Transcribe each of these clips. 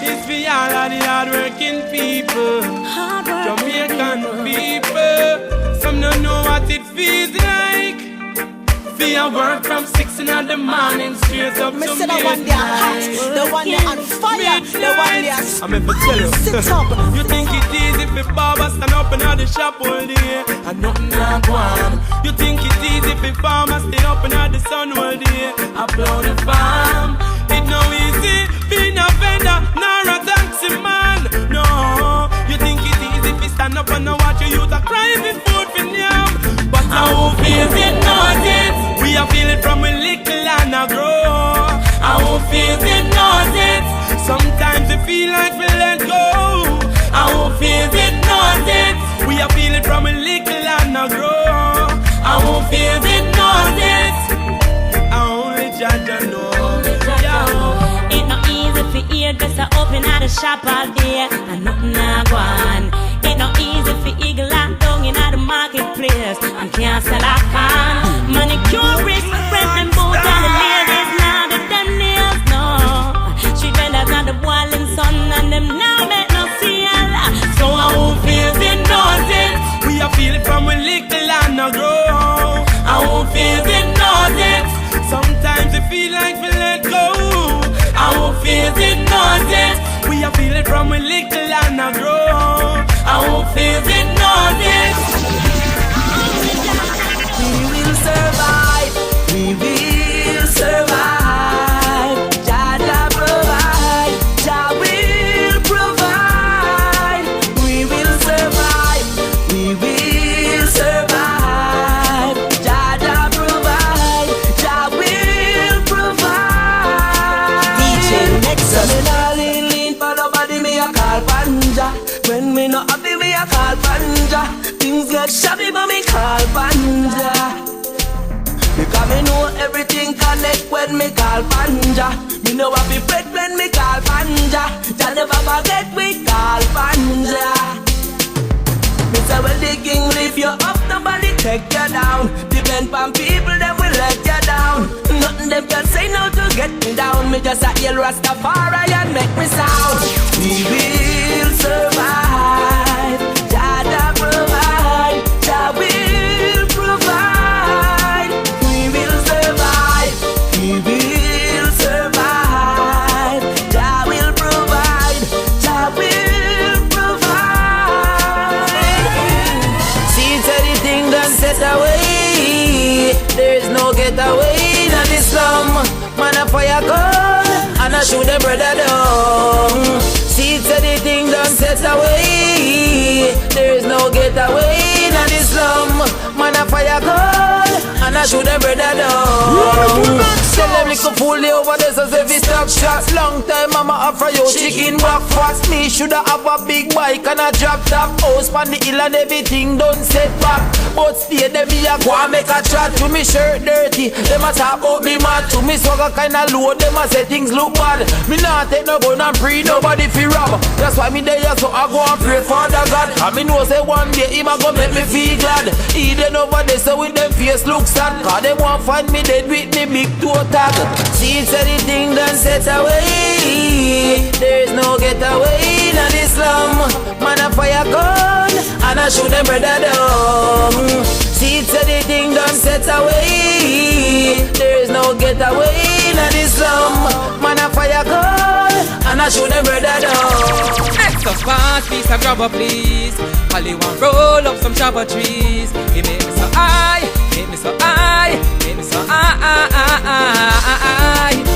It's for all of the hard-working people, Jamaican people. Some don't know what it feels like. Feel work from 6 in the morning straight up to midnight. The one there hot, the one there on fire, the one there. I'm ever tell you. Sit up. You think it easy for Baba stand up in the shop all day and nothing not GWAAN? You think it easy for farmers stay up in the sun all day upload the farm? It no easy being a vendor nor a taxi man. No, you think it easy if you stand up and watch your youth a crying for food for them. But I won't feel it, knows it. We are feeling from a little and a grow. I won't feel it, knows it. Sometimes it feel like we let go. I won't feel it, knows it. We are feeling from a little and a grow. I won't feel it, knows it. I only judge and know. Ain't no easy for ear just to open at the shop all day and nothing a GWAAN. Ain't no easy for eagle and down in the marketplace and can't sell a can. Manicurists, press them boots and the ladies now get them nails, no. Street vendors and the boiling sun and them now make no seal. So I won't feel it, knows it. We are feeling from a little and a grow. I won't feel it, knows it. Sometimes it feel like we let go. I won't feel it, knows it. We are feeling from a little and a grow. I won't feel it, knows it. We will survive. We will survive. Jah provide. Jah will provide. We will survive. We will survive. Jah provide. Jah will provide. DJ Nexus. Me nah lean for nobody. Me a call panja. When me no happy, me a call panja. Things get shabby, but me call panja. Because me know everything connect when me call panja. Me know I be bread when me call panja. Jah never forget we call panja. Me say when the king lift you up, nobody take you down. Depend on people, them will let you down. Nothing them can say now to get me down. Me just a yell Rastafari and make me sound. We will survive. Jah provide. Jah will provide. We will survive. We will survive. Jah will provide. Jah will provide. See it's anything done set away. There is no getaway in the slum. Man a fire gun and I shoot the brother down. See it's anything done set away. There is no getaway in the slum. Man a fire gun and I shoot the brother down. Tell them little fool they over there as if it's stock shots. Long time mama offer you chicken back fast. Me shoulda have a big bike and a drop top house on the hill and everything done set back. But stay them me a go and make a chat to me shirt dirty. Them a talk about me mad to me swagger kinda low. Them a say things look bad. Me not take no gun and pre nobody fi rob. That's why me there so I go and pray for the God. And me know say one day him a go make me feel glad. He then over there so with them face look sad. Cause they won't find me dead with me big toe tag. See it's anything done set away. There is no getaway in the slum. Man a fire gun and I shoot them brother down. See it's anything done set away. There is no getaway in the slum. Man a fire gun and I shoot them brother down. Nexus pass, piece of grabber please. Holly one roll up some chopper trees. He make me so high, make me so high, make me so high.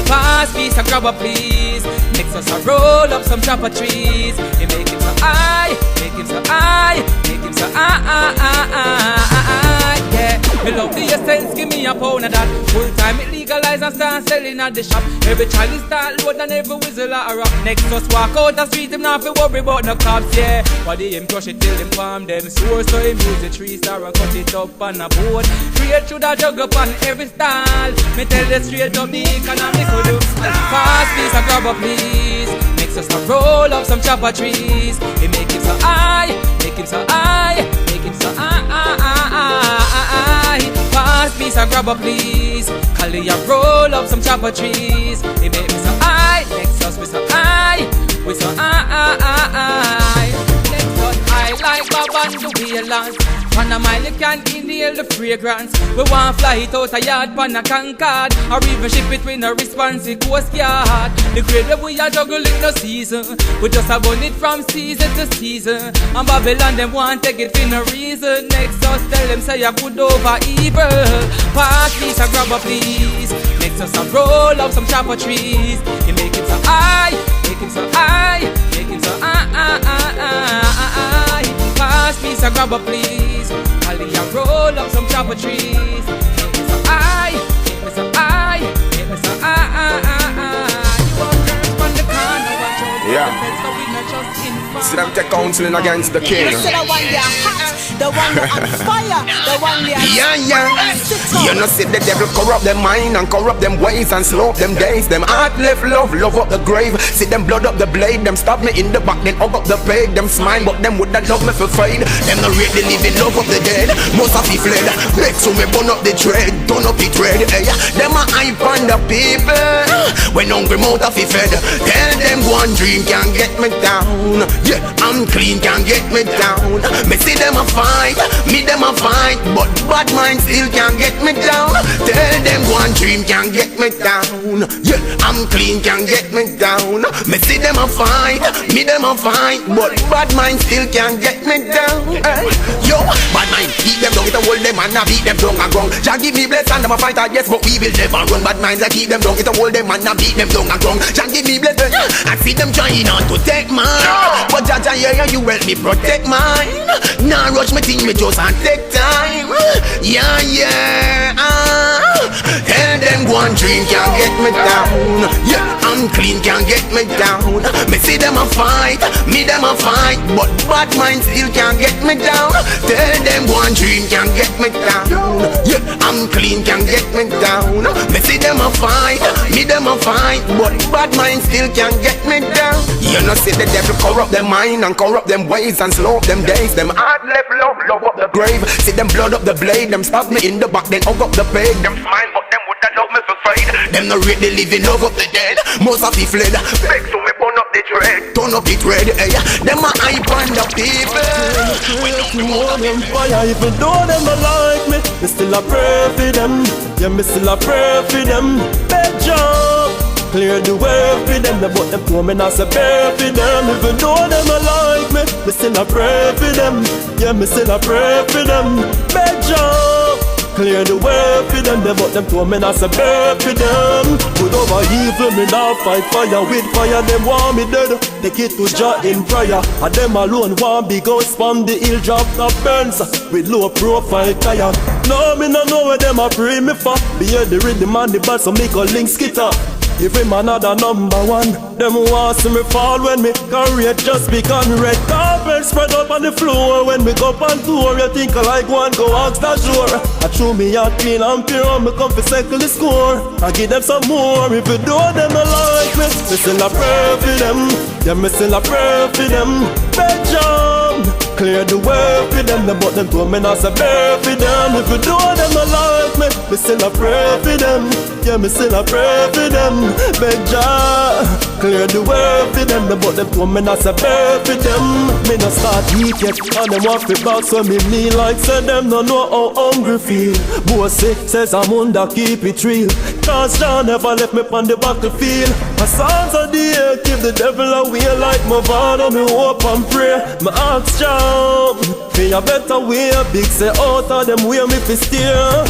Pass, piece of grabber please. Nexus a roll up some chopper trees. He make him so high, make him so high, make him so high. Yeah, me love the essence, give me a pound of that. Full time it legalize and start selling at the shop. Every child is start load and every whistle a rock. Nexus walk out the street, him not fi worry about no cops, yeah. Body him crush it till him palm them sore. So him use the 3-star and cut it up on a board. Create through the jug up on every style. Me tell the straight up the economical look. Pass piece of grabber please. Nexus a roll up some chopper trees. He make him so high, make him so high, make him so high. Pass piece of grabber please. Call a roll up some chopper trees. He make me so high, Nexus we so high, we so Nexus, I like Bob and the Wheelers. On a mile you can't inhale the fragrance. We want fly it out a yard pan a Concorde, or even ship it with a responsive coast guard. The grade that we are juggling no season, we just a burn it from season to season. And Babylon them want take it for no reason. Nexus tell them say you good over evil. Pass these a grab a please. Nexus a roll up some chopper trees. You make it so high, make it so high, make it so high. Pass me some grabber please. I'll roll up some chopper trees. Make me so high, make me so high, make me so high. You want girls from the corner, watch out. Yeah. See them take counseling against the king. You said the one they are hot, the one they on fire, the one they are You know see the devil corrupt them mind and corrupt them ways and slope them days. Them heart left love up the grave. See them blood up the blade. Them stab me in the back, then hug up the peg. Them smile, but them would that love me for fade. Them no rate the living love of the dead. Most of the fled. Beg so me burn up the trade, turn up the trade. Hey, them a hype on the people. When hungry mouth of the fed. Tell them one dream can get me down. Yeah, I'm clean, can't get me down. Me see them a fight, me them a fight, but bad mind still can't get me down. Tell them one dream can't get me down. Yeah, I'm clean, can't get me down. Me see them a fight, me them a fight, but bad mind still can't get me down. Hey, yo, bad mind beat them down, it a hold them and a beat them down and ground. Jah give me bless and them a fight yes, but we will never run. Bad minds I keep them down, it a hold them and a beat them down and ground. Jah give me bless, I see them trying on to take mine. But Jaja, yeah, you help me protect mine. Nah, rush me thing, me just and take time. Yeah. Tell them one dream can't get me down. Yeah, I'm clean, can't get me down. Me see them a fight, me them a fight, but bad mind still can't get me down. Tell them one dream can't get me down. Yeah, I'm clean, can't get me down. Me see them a fight, me them a fight, but bad mind still can't get me down. You know see the devil corrupt them mind and corrupt them ways and slope them days. Them heart left love up the grave. See them blood up the blade. Them stab me in the back, then hug up the peg. Them smile, but them would that love me for fade. Them no rate the living love up the dead. Most of the fled. Beg so me burn up the trade, turn up the trade. Hey, them a hype on the people. Them fire, even though them don't like me, me still a pray for them. Yeah, me still a pray for them. Big job, clear the way for them. But them poor men I say pray for them. Even though them don't like me still a pray for them. Yeah, me still a pray for them. Big job, clear the way for them. But them poor men I say pray for them. Good over evil, me now fight fire with fire. Them want me dead, take it to Jah in prayer. And them alone want big house from the hill drop top burns with low profile tire. No, me no know where them a pray me for. Be here the rhythm and the bass so make a link skitter. Every man had a number one. Them want see me fall when me career just become red carpet spread up on the floor. When me go on tour, you think I like one, go ask that sure. I threw me out clean and pure, me come for cycle the score. I give them some more, if you do them I like me still a pray for them. Yeah, me still a pray for them. Big job, clear the way for them. But them told me not to pray for them. If you do them I like me still a pray for them. Yeah, me still a pray for them. Big job, clear the way for them. But them told me not to pray for them. Me not start eat yet, and them want to box so me mean like say them no know how hungry feel. Boy say, says I'm under keep it real. Cause Jah never left me on the battlefield. My songs of the air keep the devil away like my father. Me hope and pray, my ask Jah be a better way. Big say out of them way me fi steer.